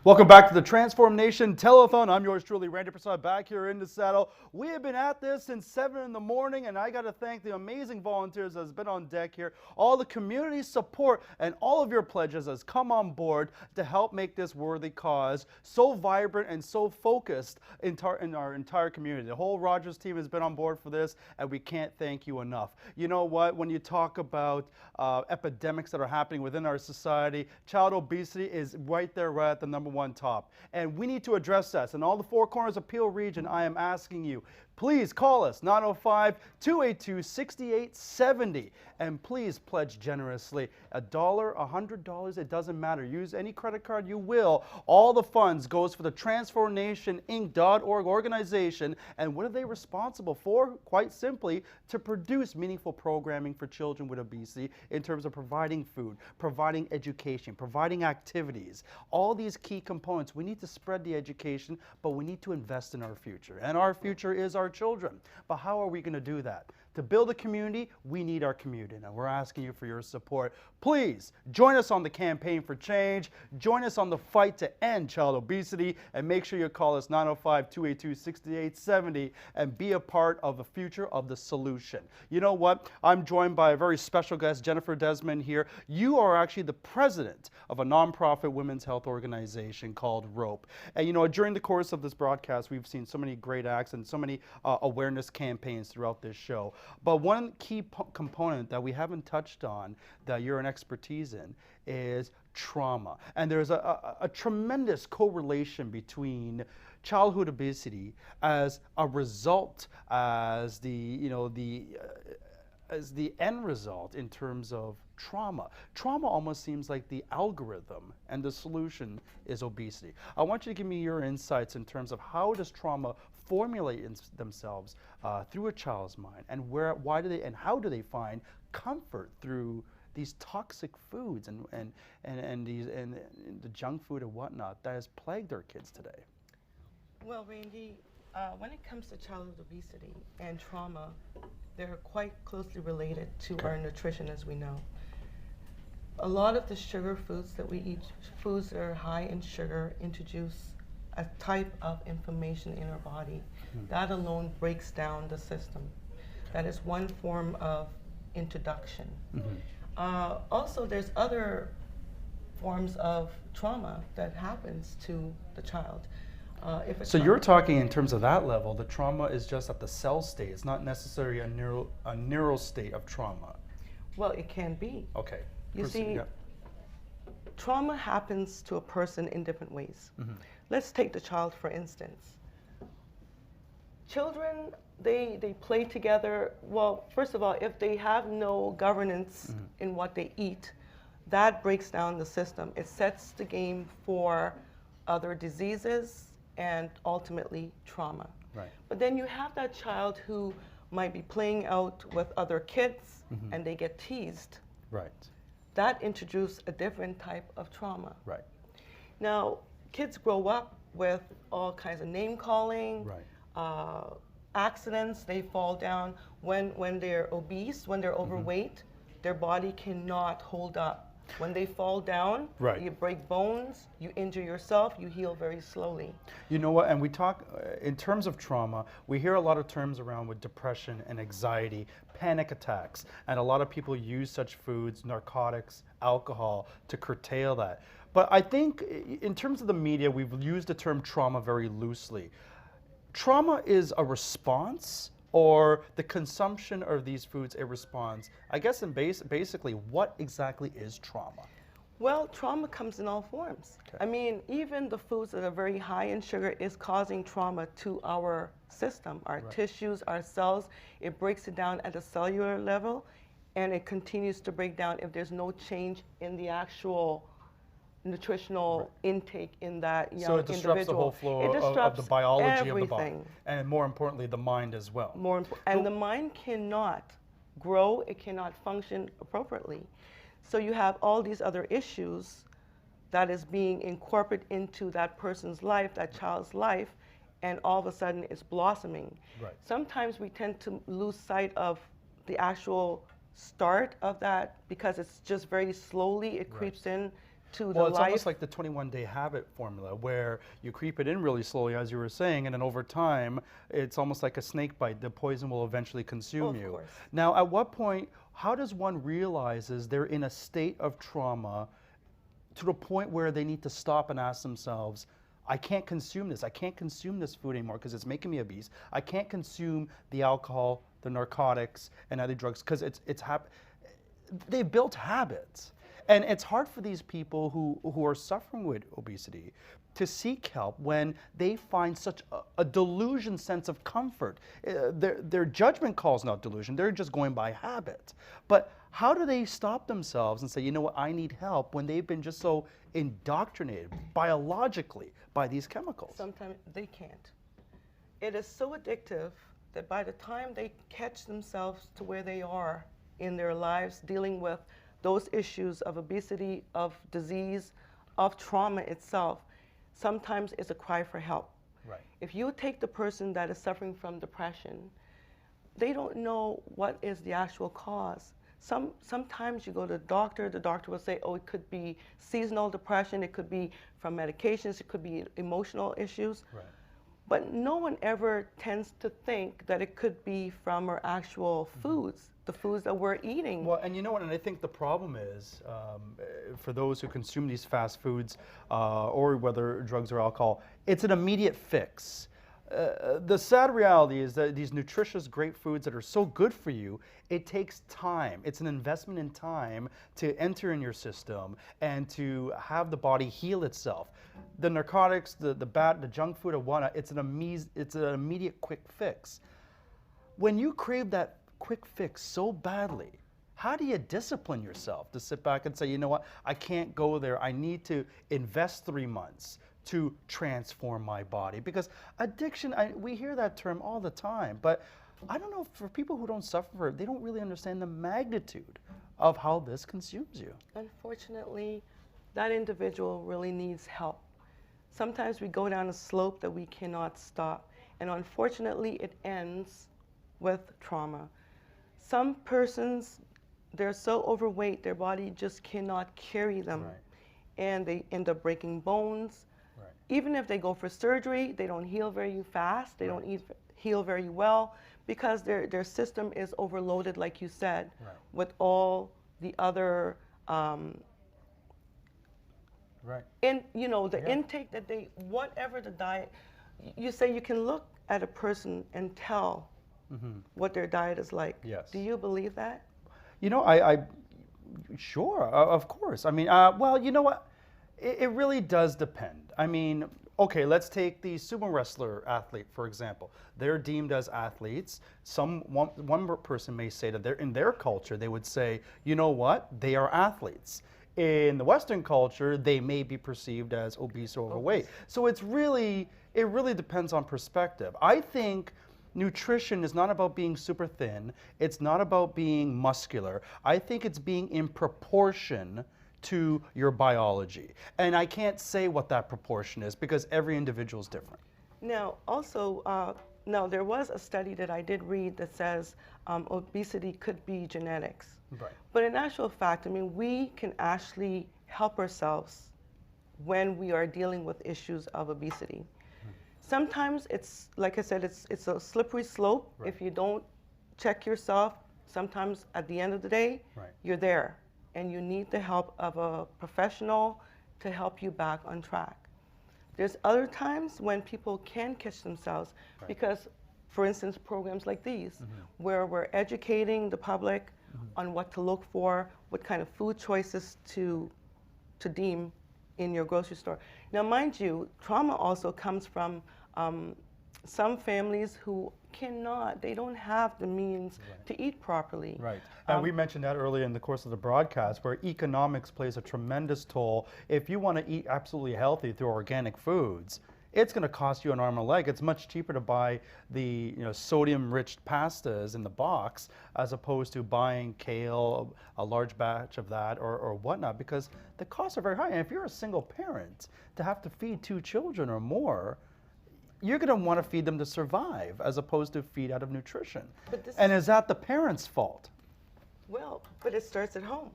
Welcome back to the Transform Nation Telethon. I'm yours truly, Randy Prasad, back here in the saddle. We have been at this since 7 in the morning, and I got to thank the amazing volunteers that's been on deck here, all the community support, and all of your pledges has come on board to help make this worthy cause so vibrant and so focused in our entire community. The whole Rogers team has been on board for this, and we can't thank you enough. You know what? When you talk about epidemics that are happening within our society, child obesity is right there, right at the #1 top. And we need to address that. In all the four corners of Peel region, I am asking you, please call us 905-282-6870 and please pledge generously. $1, $100, it doesn't matter. Use any credit card you will. All the funds goes for the transformationinc.org organization. And what are they responsible for? Quite simply, to produce meaningful programming for children with obesity in terms of providing food, providing education, providing activities. All these key components. We need to spread the education, but we need to invest in our future. And our future is our children. But how are we going to do that? To build a community, we need our community, and we're asking you for your support. Please join us on the campaign for change. Join us on the fight to end child obesity, and make sure you call us 905-282-6870 and be a part of the future of the solution. You know what? I'm joined by a very special guest, Jennifer Desmond here. You are actually the president of a nonprofit women's health organization called RROPE. And you know, during the course of this broadcast, we've seen so many great acts and so many awareness campaigns throughout this show. But one key component that we haven't touched on that you're an expertise in is trauma. And there's a tremendous correlation between childhood obesity as a result, as the end result in terms of trauma. Trauma almost seems like the algorithm, and the solution is obesity. I want you to give me your insights in terms of how does trauma formulate themselves through a child's mind, and why do they, and how do they find comfort through these toxic foods and the junk food and whatnot that has plagued our kids today? Well, Randy, when it comes to childhood obesity and trauma, they're quite closely related to our nutrition, as we know. A lot of the sugar foods that we eat, foods that are high in sugar, introduce a type of inflammation in our body. That alone breaks down the system. That is one form of introduction. Also, there's other forms of trauma that happens to the child. So you're talking in terms of that level, the trauma is just at the cell state. It's not necessarily a neural state of trauma. Well, it can be. Okay. You see, trauma happens to a person in different ways. Let's take the child, for instance. Children, they play together. Well, first of all, if they have no governance in what they eat, that breaks down the system. It sets the game for other diseases and ultimately trauma. Right. But then you have that child who might be playing out with other kids and they get teased. Right. That introduces a different type of trauma. Right. Now, kids grow up with all kinds of name calling, accidents, they fall down. When they're obese, when they're overweight, their body cannot hold up. When they fall down, you break bones, you injure yourself, you heal very slowly. You know what, and we talk, in terms of trauma, we hear a lot of terms around with depression and anxiety, panic attacks, and a lot of people use such foods, narcotics, alcohol, to curtail that. But I think in terms of the media, we've used the term trauma very loosely. Trauma is a response, or the consumption of these foods a response? I guess in basically, what exactly is trauma? Well, trauma comes in all forms. I mean, even the foods that are very high in sugar is causing trauma to our system, our tissues, our cells. It breaks it down at a cellular level, and it continues to break down if there's no change in the actual nutritional intake in that young individual. So it disrupts the whole flow of the biology of the body, and more importantly, the mind as well. And the mind cannot grow, it cannot function appropriately. So you have all these other issues that is being incorporated into that person's life, that child's life, and all of a sudden it's blossoming. Sometimes we tend to lose sight of the actual start of that because it's just very slowly, it creeps in to the Well, it's life. almost like the 21-day habit formula where you creep it in really slowly, as you were saying, and then over time, it's almost like a snake bite. The poison will eventually consume Of you. course. Now, at what point, how does one realizes they're in a state of trauma to the point where they need to stop and ask themselves, I can't consume this. I can't consume this food anymore because it's making me obese. I can't consume the alcohol, the narcotics, and other drugs because they built habits. And it's hard for these people who are suffering with obesity to seek help when they find such a delusion sense of comfort. Their judgment call is not delusion, they're just going by habit. But how do they stop themselves and say, you know what, I need help when they've been just so indoctrinated biologically by these chemicals? Sometimes they can't. It is so addictive that by the time they catch themselves to where they are in their lives dealing with those issues of obesity, of disease, of trauma itself, sometimes it's a cry for help. Right. If you take the person that is suffering from depression, they don't know what is the actual cause. Sometimes you go to the doctor will say, oh, it could be seasonal depression, it could be from medications, it could be emotional issues. Right. But no one ever tends to think that it could be from our actual foods, the foods that we're eating. Well, and you know what, and I think the problem is, for those who consume these fast foods, or whether drugs or alcohol, it's an immediate fix. The sad reality is that these nutritious, great foods that are so good for you, it takes time. It's an investment in time to enter in your system and to have the body heal itself. The narcotics, the junk food, or whatnot, it's an immediate quick fix. When you crave that quick fix so badly, how do you discipline yourself to sit back and say, you know what, I can't go there. I need to invest 3 months to transform my body? Because addiction, we hear that term all the time, but I don't know, for people who don't suffer, they don't really understand the magnitude of how this consumes you. Unfortunately, that individual really needs help. Sometimes we go down a slope that we cannot stop, and unfortunately it ends with trauma. Some persons, they're so overweight, their body just cannot carry them, Right. and they end up breaking bones. Right. Even if they go for surgery, they don't heal very fast, they don't heal very well, because their system is overloaded, like you said, Right. with all the other Right. intake that whatever the diet, you say you can look at a person and tell what their diet is like. Yes. Do you believe that? You know, sure, of course. I mean, well, you know what? It really does depend. I mean, okay, let's take the sumo wrestler athlete, for example. They're deemed as athletes. One person may say that in their culture, they would say, you know what? They are athletes. In the Western culture, they may be perceived as obese or overweight. So it really depends on perspective. I think nutrition is not about being super thin. It's not about being muscular. I think it's being in proportion to your biology. And I can't say what that proportion is because every individual is different. Now, also, now there was a study that I did read that says obesity could be genetics. Right. But in actual fact, I mean, we can actually help ourselves when we are dealing with issues of obesity. Sometimes it's, like I said, it's a slippery slope. Right. If you don't check yourself, sometimes at the end of the day, Right. you're there and you need the help of a professional to help you back on track. There's other times when people can catch themselves because, for instance, programs like these, where we're educating the public on what to look for, what kind of food choices to deem in your grocery store. Now, mind you, trauma also comes from some families who they don't have the means to eat properly. Right. And we mentioned that earlier in the course of the broadcast, where economics plays a tremendous toll. If you want to eat absolutely healthy through organic foods, it's going to cost you an arm and a leg. It's much cheaper to buy the sodium-rich pastas in the box as opposed to buying kale, a large batch of that, or whatnot, because the costs are very high. And if you're a single parent, to have to feed 2 children or more, you're going to want to feed them to survive as opposed to feed out of nutrition. And is that the parent's fault? Well, but it starts at home.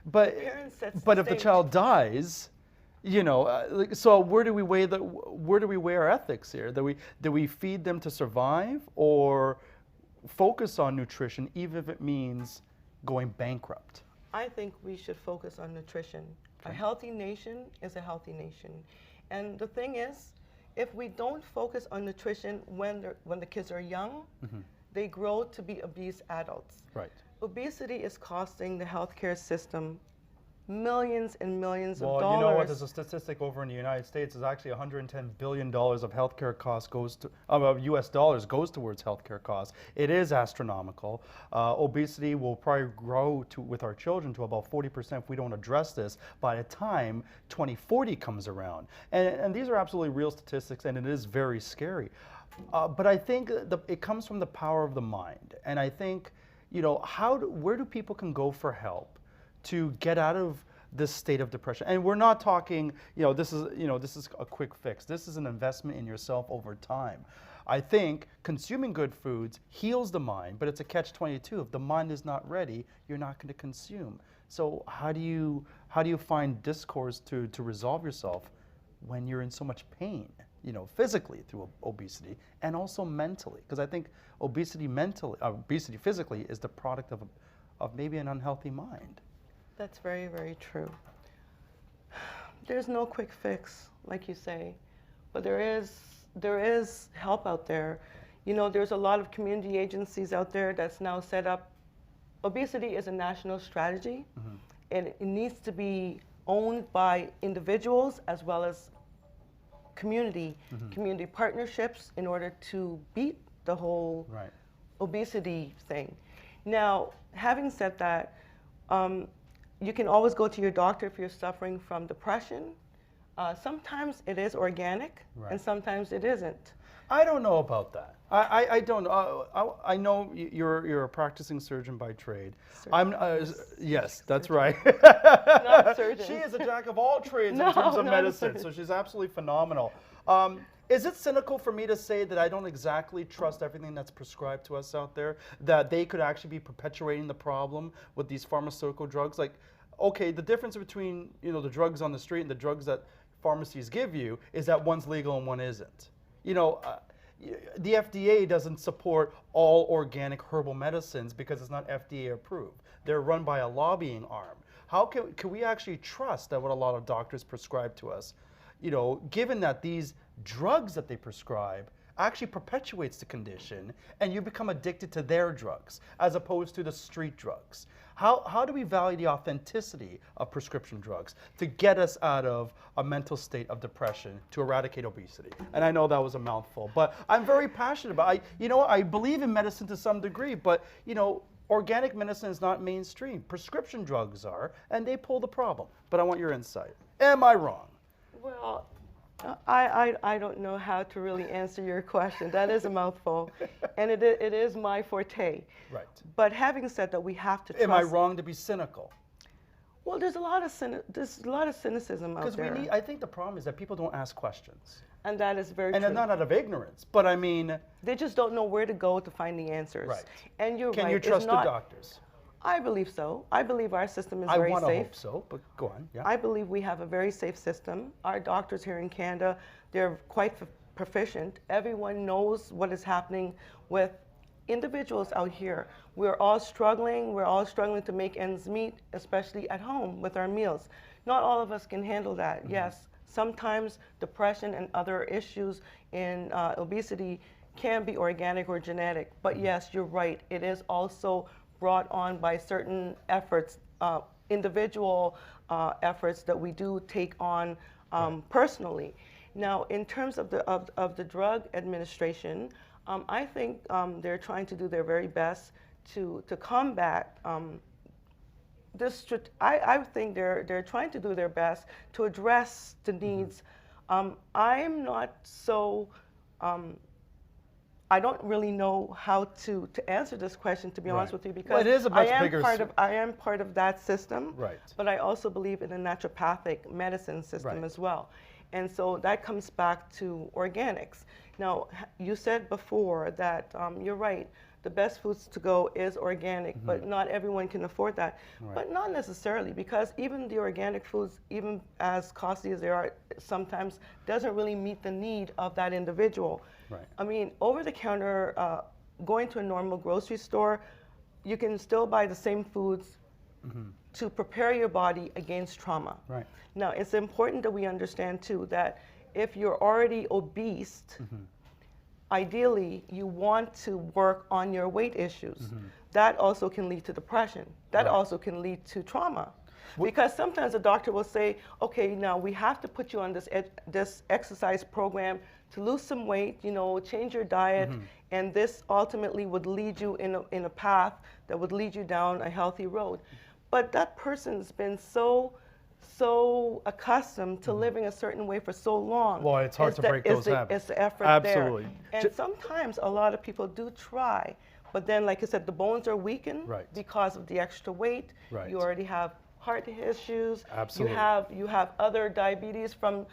But Parent sets but the if the stage. child dies, you know, so where do we weigh our ethics here? Do we feed them to survive, or focus on nutrition even if it means going bankrupt? I think we should focus on nutrition. A Okay. healthy nation is a healthy nation. And the thing is, if we don't focus on nutrition when the kids are young, they grow to be obese adults. Right. Obesity is costing the healthcare system millions and millions of Well, dollars. you know what? There's a statistic over in the United States. There's actually $110 billion of healthcare costs of U.S. dollars goes towards healthcare costs. It is astronomical. Obesity will probably grow with our children to about 40% if we don't address this by the time 2040 comes around. And these are absolutely real statistics, and it is very scary. But I think it comes from the power of the mind. And I think, you know, where do people can go for help to get out of this state of depression? And we're not talking, this is a quick fix. This is an investment in yourself over time. I think consuming good foods heals the mind, but it's a catch-22. If the mind is not ready, you're not going to consume. So how do you find discourse to resolve yourself when you're in so much pain, physically through obesity and also mentally? Because I think obesity physically is the product of maybe an unhealthy mind. That's very, very true. There's no quick fix, like you say, but there is help out there. There's a lot of community agencies out there that's now set up. Obesity is a national strategy, and it needs to be owned by individuals as well as community partnerships in order to beat the whole obesity thing. Now, having said that, you can always go to your doctor if you're suffering from depression. Sometimes it is organic, and sometimes it isn't. I don't know about that. I don't know. I know you're a practicing surgeon by trade. Yes, that's right. Not surgeon. She is a jack of all trades in terms of medicine, so she's absolutely phenomenal. Is it cynical for me to say that I don't exactly trust everything that's prescribed to us out there, that they could actually be perpetuating the problem with these pharmaceutical drugs? Like, okay, the difference between the drugs on the street and the drugs that pharmacies give you is that one's legal and one isn't. The FDA doesn't support all organic herbal medicines because it's not FDA approved. They're run by a lobbying arm. How can we actually trust that what a lot of doctors prescribe to us, given that these drugs that they prescribe actually perpetuates the condition and you become addicted to their drugs as opposed to the street drugs? How do we value the authenticity of prescription drugs to get us out of a mental state of depression to eradicate obesity? And I know that was a mouthful, but I'm very passionate about it. I believe in medicine to some degree, but organic medicine is not mainstream. Prescription drugs are, and they pull the problem. But I want your insight. Am I wrong? Well, I don't know how to really answer your question. That is a mouthful, and it is my forte. Right. But having said that, we have to trust. Am I wrong to be cynical? Well, there's a lot of cynicism out there. Because I think the problem is that people don't ask questions. And that is very true. And it's not out of ignorance, but I mean... They just don't know where to go to find the answers. Right. And you're right. Can you trust the doctors? I believe so. I believe our system is very safe. I want to hope so, but go on. Yeah. I believe we have a very safe system. Our doctors here in Canada, they're quite proficient. Everyone knows what is happening with individuals out here. We're all struggling. We're all struggling to make ends meet, especially at home with our meals. Not all of us can handle that. Yes, sometimes depression and other issues in obesity can be organic or genetic. But yes, you're right. It is also brought on by certain efforts, individual efforts that we do take on personally. Now, in terms of the drug administration, I think they're trying to do their very best to combat this. I think they're trying to do their best to address the needs. I'm not so. I don't really know how to answer this question, to be honest with you, because it is a much bigger I am part of that system, right. But I also believe in a naturopathic medicine system as well. And so that comes back to organics. Now, you said before that you're right, the best foods to go is organic, but not everyone can afford that. Right. But not necessarily, because even the organic foods, even as costly as they are, sometimes doesn't really meet the need of that individual. Right. I mean, over the counter, going to a normal grocery store, you can still buy the same foods to prepare your body against trauma. Right. Now, it's important that we understand too that if you're already obese, ideally you want to work on your weight issues. That also can lead to depression. That Right. also can lead to trauma. Because sometimes the doctor will say, okay, now we have to put you on this exercise program to lose some weight, you know, change your diet, and this ultimately would lead you in a path that would lead you down a healthy road. But that person's been so accustomed to living a certain way for so long. Well, it's hard to break those habits. It's the effort Absolutely. there. And sometimes a lot of people do try, but then, like I said, the bones are weakened Right. because of the extra weight. Right. You already have heart issues. Absolutely. You have other diabetes from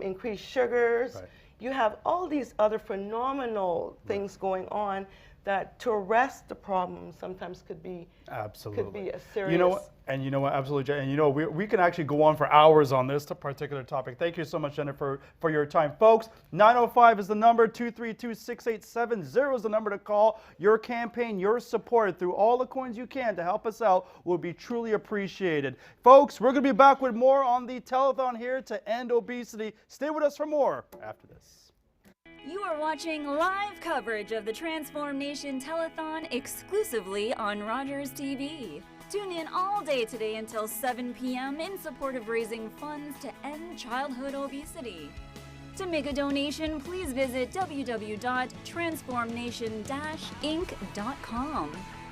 increased sugars. Right. You have all these other phenomenal things going on that to arrest the problem sometimes could be Absolutely. a serious. You know what? And you know what? Absolutely, Jen. And you know, we can actually go on for hours on this particular topic. Thank you so much, Jennifer, for your time. Folks, 905 is the number, 232-6870 is the number to call. Your campaign, your support through all the coins you can to help us out will be truly appreciated. Folks, we're going to be back with more on the telethon here to end obesity. Stay with us for more after this. You are watching live coverage of the Transform Nation Telethon exclusively on Rogers TV. Tune in all day today until 7 p.m. in support of raising funds to end childhood obesity. To make a donation, please visit www.transformnation-inc.com.